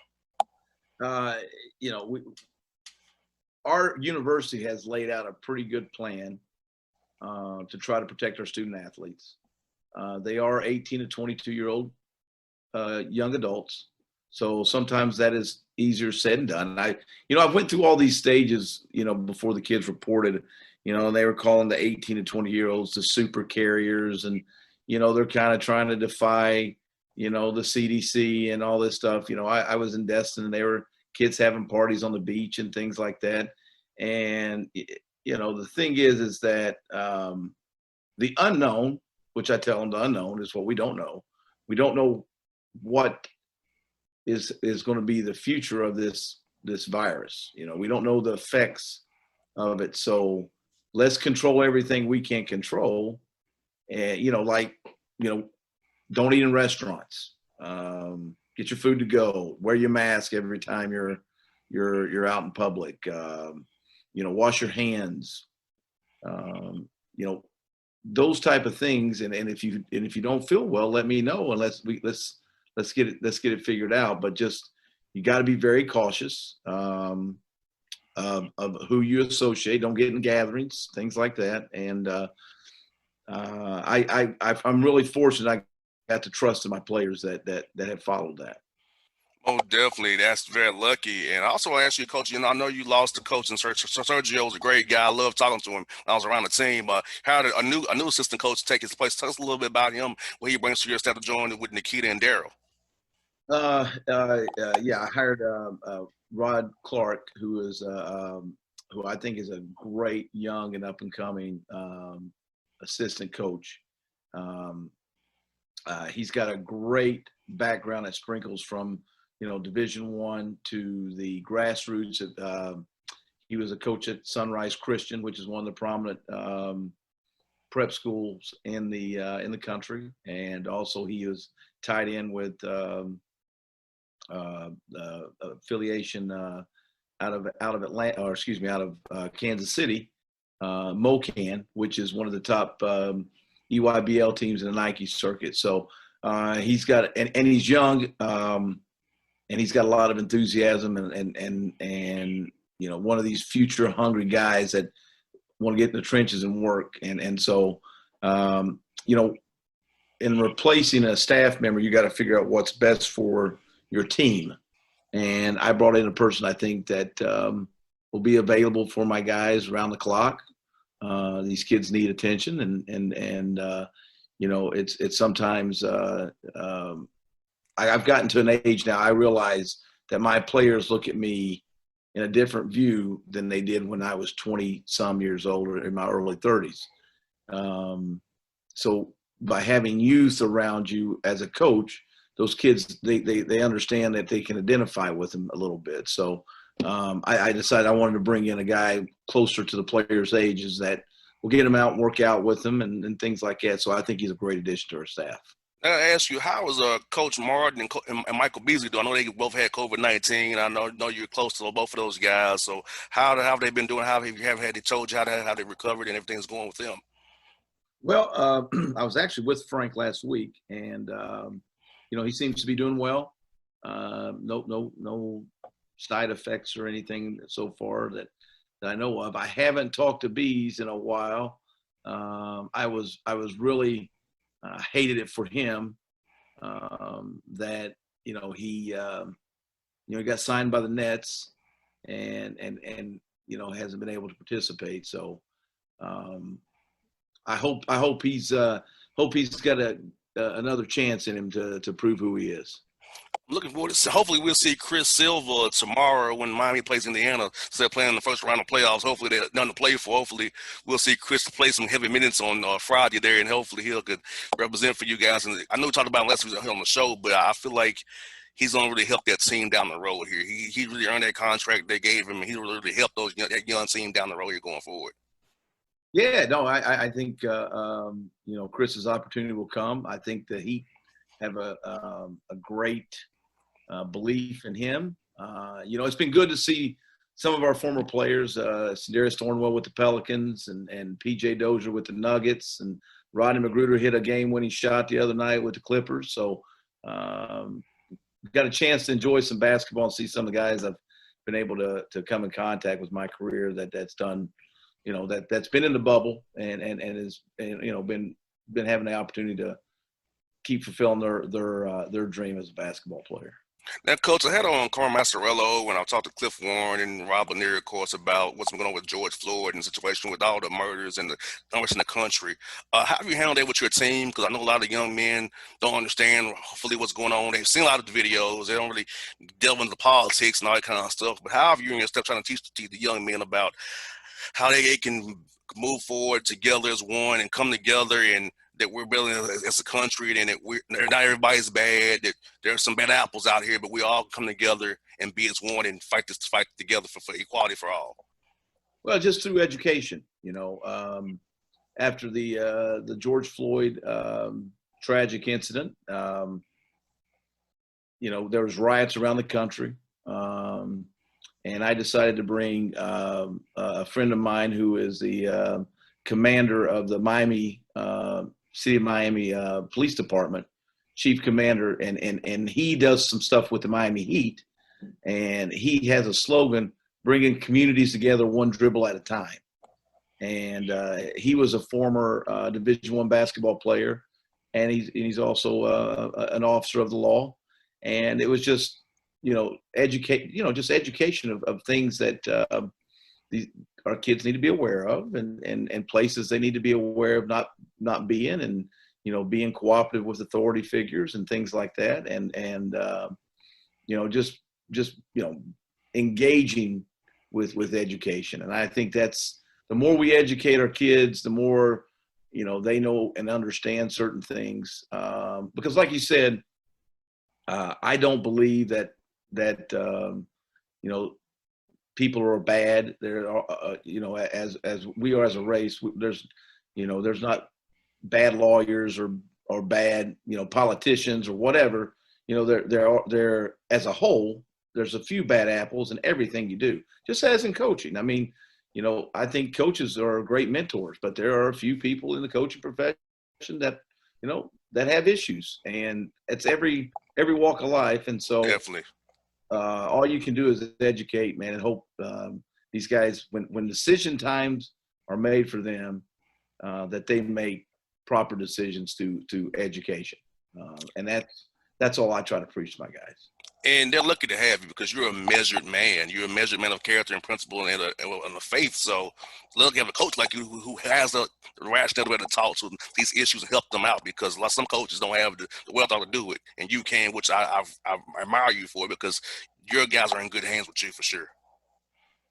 Our university has laid out a pretty good plan to try to protect our student athletes. They are 18 to 22-year-old young adults. So sometimes that is easier said than done. I went through all these stages, before the kids reported, and they were calling the 18 to 20-year-olds the super carriers. And, they're kind of trying to defy, the CDC and all this stuff. I was in Destin and they were kids having parties on the beach and things like that. And, the thing is that the unknown, which I tell them the unknown is what we don't know. We don't know what is going to be the future of this virus. We don't know the effects of it. So let's control everything we can control. And, don't eat in restaurants. Get your food to go. Wear your mask every time you're out in public. Wash your hands. Those type of things. And if you don't feel well, let me know and let's get it figured out. But just you got to be very cautious of who you associate. Don't get in gatherings, things like that. And I'm really fortunate. I got to trust in my players that have followed that. Oh, definitely. That's very lucky. And I also want to ask you, Coach, I know you lost the coach, and Sergio was a great guy. I love talking to him when I was around the team. How did a new assistant coach take his place? Tell us a little bit about him, what he brings to your staff to join with Nikita and Daryl. Yeah, I hired Rod Clark, who I think is a great young and up-and-coming assistant coach. He's got a great background that sprinkles from Division I to the grassroots. He was a coach at Sunrise Christian, which is one of the prominent prep schools in the country, and also he was tied in with affiliation out of Atlanta, or excuse me, out of Kansas City, Mocan, which is one of the top EYBL teams in the Nike circuit. So he's got and he's young, and he's got a lot of enthusiasm and one of these future hungry guys that want to get in the trenches and work. And so in replacing a staff member, you got to figure out what's best for your team. And I brought in a person I think that will be available for my guys around the clock. These kids need attention, and it's sometimes I've gotten to an age now. I realize that my players look at me in a different view than they did when I was 20 some years old or in my early 30s. So by having youth around you as a coach, those kids, they understand that they can identify with them a little bit. So I decided I wanted to bring in a guy closer to the players' ages that will get them out and work out with them and things like that. So I think he's a great addition to our staff. I ask you, how is Coach Martin and Michael Beasley doing? I know they both had COVID-19. I know you're close to both of those guys. So how have they been doing? How have they told you how they recovered and everything's going with them? Well, I was actually with Frank last week, and he seems to be doing well. No side effects or anything so far that I know of. I haven't talked to Bees in a while. I was really hated it for him that he got signed by the Nets and hasn't been able to participate. So I hope he's got another chance in him to prove who he is. I'm looking forward to hopefully we'll see Chris Silva tomorrow when Miami plays Indiana. So they're playing in the first round of playoffs. Hopefully they're nothing to play for. Hopefully we'll see Chris play some heavy minutes on Friday there, and hopefully he could represent for you guys. And I know we talked about him last week on the show, but I feel like he's going to really help that team down the road here. He really earned that contract they gave him, and he really helped that young team down the road here going forward. Yeah, no, I think Chris's opportunity will come. I think that he have a great belief in him. It's been good to see some of our former players, Darius Thornwell with the Pelicans and PJ Dozier with the Nuggets, and Rodney Magruder hit a game-winning shot the other night with the Clippers. So got a chance to enjoy some basketball and see some of the guys I've been able to come in contact with my career that's done, that's been in the bubble and has been having the opportunity to keep fulfilling their dream as a basketball player. Now, Coach, I had on Carmen Massarello when I talked to Cliff Warren and Rob Lanier, of course, about what's going on with George Floyd and the situation with all the murders and the unrest in the country. How have you handled that with your team? Because I know a lot of young men don't understand fully what's going on. They've seen a lot of the videos. They don't really delve into politics and all that kind of stuff. But how have you and your stuff trying to teach the young men about how they can move forward together as one and come together, and that we're building as a country, and that not everybody's bad, that there are some bad apples out here, but we all come together and be as one and fight together for equality for all? Well, just through education, after the George Floyd tragic incident, there was riots around the country. And I decided to bring a friend of mine who is the commander of the City of Miami Police Department, chief commander, and he does some stuff with the Miami Heat. And he has a slogan, bringing communities together one dribble at a time. And he was a former Division I basketball player, and he's also an officer of the law. And it was just, education of things that our kids need to be aware of, and places they need to be aware of not being, and being cooperative with authority figures and things like that, and just engaging with education. And I think that's, the more we educate our kids, the more they know and understand certain things, because like you said, I don't believe that people are bad. There are, as we are as a race, there's not bad lawyers or bad, politicians or whatever. There as a whole, there's a few bad apples in everything you do, just as in coaching. I mean, I think coaches are great mentors, but there are a few people in the coaching profession that, that have issues, and it's every walk of life. And so Definitely. all you can do is educate, man, and hope these guys, when decision times are made for them, that they make proper decisions to education. And that's all I try to preach to my guys. And they're lucky to have you because you're a measured man. You're a measured man of character and principle and a faith. So lucky to have a coach like you who has the rational way to talk to these issues and help them out, because some coaches don't have the wherewithal to do it, and you can, which I admire you for, because your guys are in good hands with you for sure.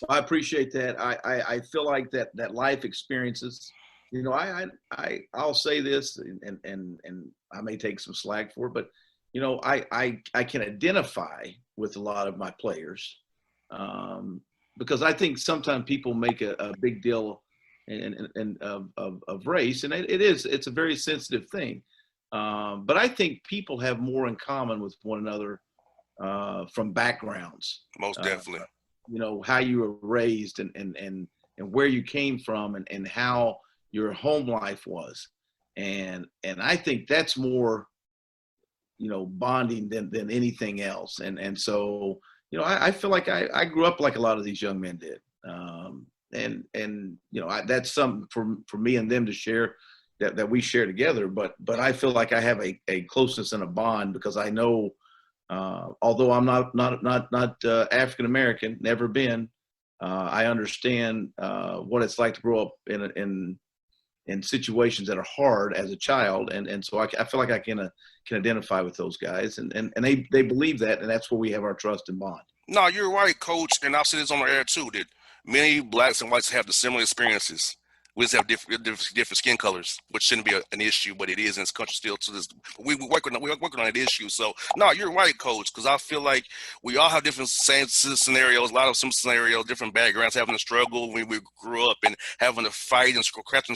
I appreciate that. I feel like that life experiences, I'll say this, and I may take some slack for it, but I can identify with a lot of my players, because I think sometimes people make a big deal of race, and it's a very sensitive thing. But I think people have more in common with one another from backgrounds. Most definitely. How you were raised and where you came from and how your home life was. And I think that's more, bonding than anything else. And so, I feel like I grew up like a lot of these young men did. That's something for me and them to share, that we share together. But I feel like I have a closeness and a bond, because I know, although I'm not African American, never been, I understand what it's like to grow up in situations that are hard as a child, and so I feel like I can identify with those guys, and they believe that, and that's where we have our trust and bond. No, you're right, Coach, and I'll say this on the air too, that many blacks and whites have the similar experiences. We just have different skin colors, which shouldn't be an issue, but it is in this country still to this. We're working on that issue. So, no, you're right, Coach, because I feel like we all have different scenarios, a lot of some scenarios, different backgrounds, having to struggle when we grew up and having to fight and scratch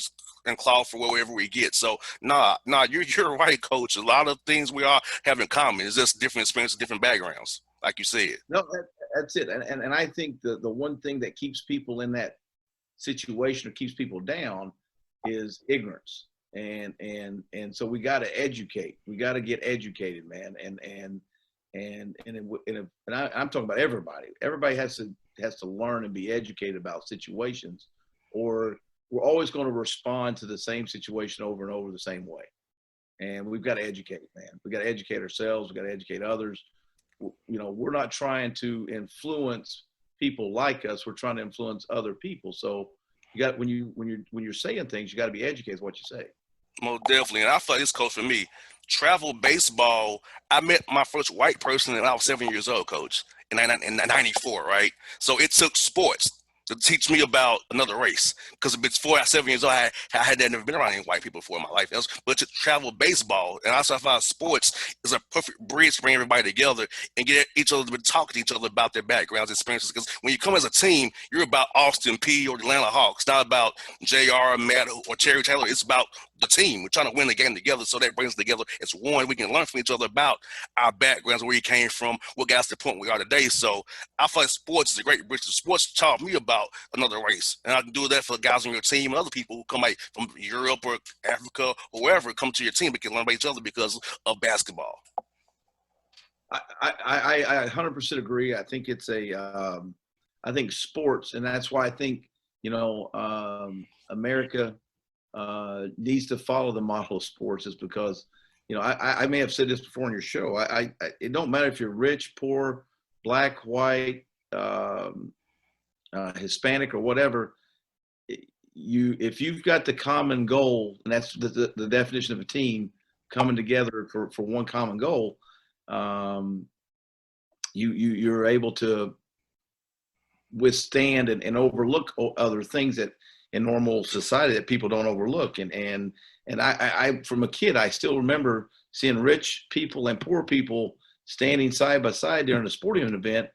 and claw for wherever we get. So, you're right, Coach. A lot of things we all have in common. It's just different experiences, different backgrounds, like you said. No, that's it. And I think the one thing that keeps people in that situation or keeps people down is ignorance, and so we got to educate. We got to get educated, man. And I'm talking about everybody. Everybody has to learn and be educated about situations, or we're always going to respond to the same situation over and over the same way. And we've got to educate, man. We got to educate ourselves. We got to educate others. We're not trying to influence people like us. We're trying to influence other people. So you got, when you're saying things, you got to be educated what you say. Most definitely. And I thought this, Coach, for me, travel baseball, I met my first white person when I was 7 years old, Coach, in 94, right? So it took sports to teach me about another race, because before I was 7 years old, I had never been around any white people before in my life. But to travel baseball, and also I found sports is a perfect bridge to bring everybody together and get each other to talk to each other about their backgrounds, experiences. Because when you come as a team, you're about Austin Peay or the Atlanta Hawks, not about JR, Matt, or Terry Taylor. It's about the team. We're trying to win the game together, so that brings us together as one. We can learn from each other about our backgrounds, where you came from, what got us to the point we are today. So I feel like sports is a great bridge. Sports taught me about another race, and I can do that for the guys on your team and other people who come like from Europe or Africa or wherever, come to your team. We can learn about each other because of basketball. I 100% agree. I think it's I think sports, and that's why I think America needs to follow the model of sports, is because I may have said this before on your show. It don't matter if you're rich, poor, black, white, Hispanic, or whatever. If you've got the common goal, and that's the definition of a team, coming together for one common goal, you're able to withstand and overlook other things that in normal society that people don't overlook. And I from a kid, I still remember seeing rich people and poor people standing side by side during a sporting event,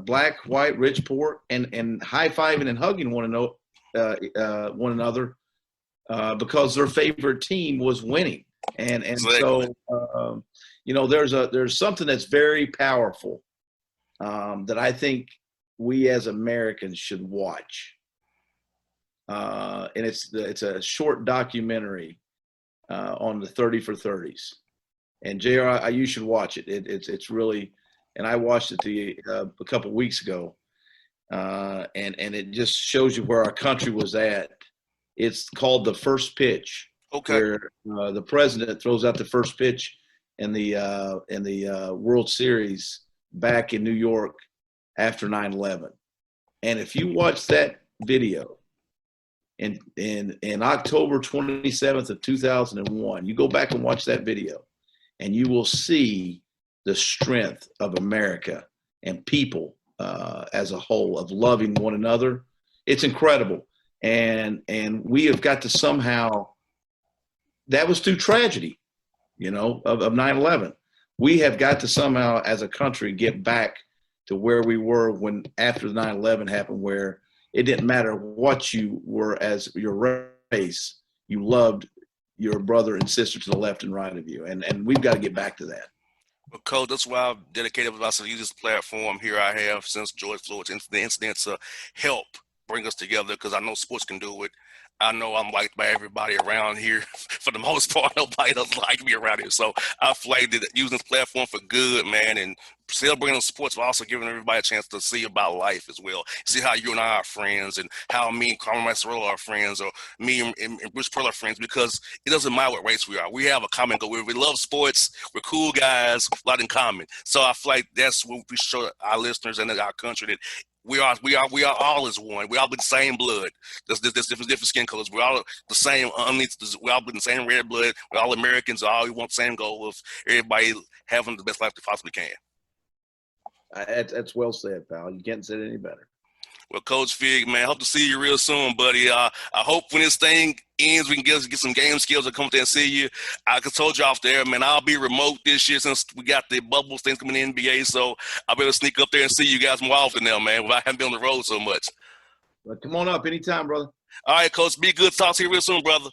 black, white, rich, poor, and high-fiving and hugging one another because their favorite team was winning. And so there's something that's very powerful that I think we as Americans should watch. and it's a short documentary on the 30 for 30s. And JR, you should watch it. It's really, and I watched it a couple weeks ago, and it just shows you where our country was at. It's called The First Pitch, where the president throws out the first pitch in the World Series back in New York after 9/11. And if you watch that video in October 27th of 2001, you go back and watch that video, and you will see the strength of America and people as a whole of loving one another. It's incredible. And we have got to somehow, that was through tragedy, of 9/11. We have got to somehow as a country get back to where we were when after 9/11 happened, where it didn't matter what you were as your race, you loved your brother and sister to the left and right of you. And we've got to get back to that. Well, Coach, that's why I've dedicated myself to use this platform here I have since George Floyd's incident to help bring us together, because I know sports can do it. I know I'm liked by everybody around here. For the most part, nobody doesn't like me around here. So I feel like using this platform for good, man, and celebrating sports, but also giving everybody a chance to see about life as well. See how you and I are friends, and how me and Carmen Massarella are friends, or me and Bruce Pearl are friends, because it doesn't matter what race we are. We have a common goal. We love sports. We're cool guys, a lot in common. So I feel like that's what we show our listeners and our country, that we are all as one. We all with the same blood. There's different skin colors. We're all the same underneath. We all with the same red blood. We're all Americans. All we want the same goal of everybody having the best life they possibly can. That's well said, pal. You can't say it any better. Well, Coach Fig, man, hope to see you real soon, buddy. I hope when this thing ends, we can get some game skills to come there and see you. I told you off there, man, I'll be remote this year since we got the bubbles things coming in the NBA, so I better sneak up there and see you guys more often now, man. I haven't been on the road so much. Well, come on up anytime, brother. All right, Coach, be good. Talk to you real soon, brother.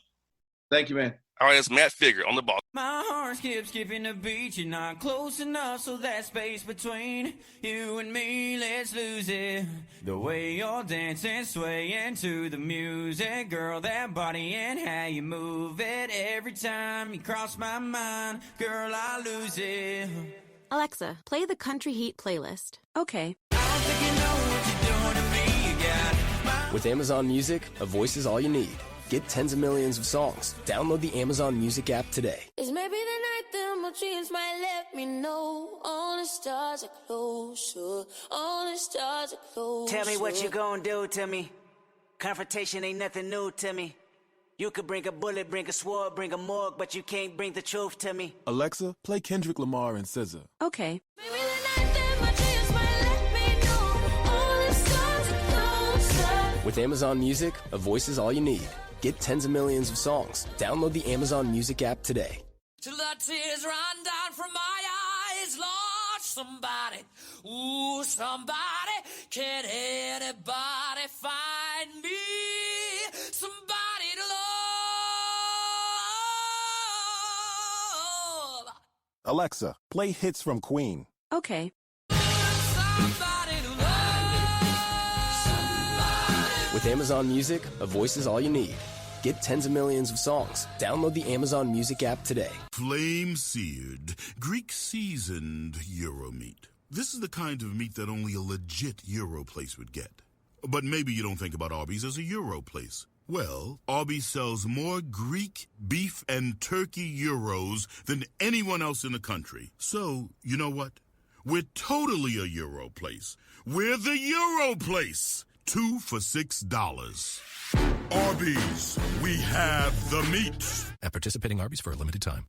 Thank you, man. All right, it's Matt Figure on the ball. My heart skips skipping the beat. You're not close enough, so that space between you and me, let's lose it. The way you're dancing, swaying to the music, girl, that body and how you move it. Every time you cross my mind, girl, I lose it. Alexa, play the Country Heat playlist. Okay. I don't think you know what you're doing to me. You got With Amazon Music, a voice is all you need. Get tens of millions of songs. Download the Amazon Music app today. It's maybe the night that my dreams might let me know. All the stars are closer. All the stars are closer. Tell me what you gonna do to me. Confrontation ain't nothing new to me. You could bring a bullet, bring a sword, bring a morgue, but you can't bring the truth to me. Alexa, play Kendrick Lamar and SZA. Okay. Maybe the night that my dreams might let me know. All the stars are closer. With Amazon Music, a voice is all you need. Get tens of millions of songs. Download the Amazon Music app today. till the tears run down from my eyes. Lord, somebody, ooh, somebody, can anybody find me? Somebody to love. Alexa, play hits from Queen. Okay. With Amazon Music, a voice is all you need. Get tens of millions of songs. Download the Amazon Music app today. Flame-seared, Greek-seasoned Euro meat. This is the kind of meat that only a legit Euro place would get. But maybe you don't think about Arby's as a Euro place. Well, Arby's sells more Greek, beef, and turkey Euros than anyone else in the country. So, you know what? We're totally a Euro place. We're the Euro place. 2 for $6. Arby's, we have the meat. At participating Arby's for a limited time.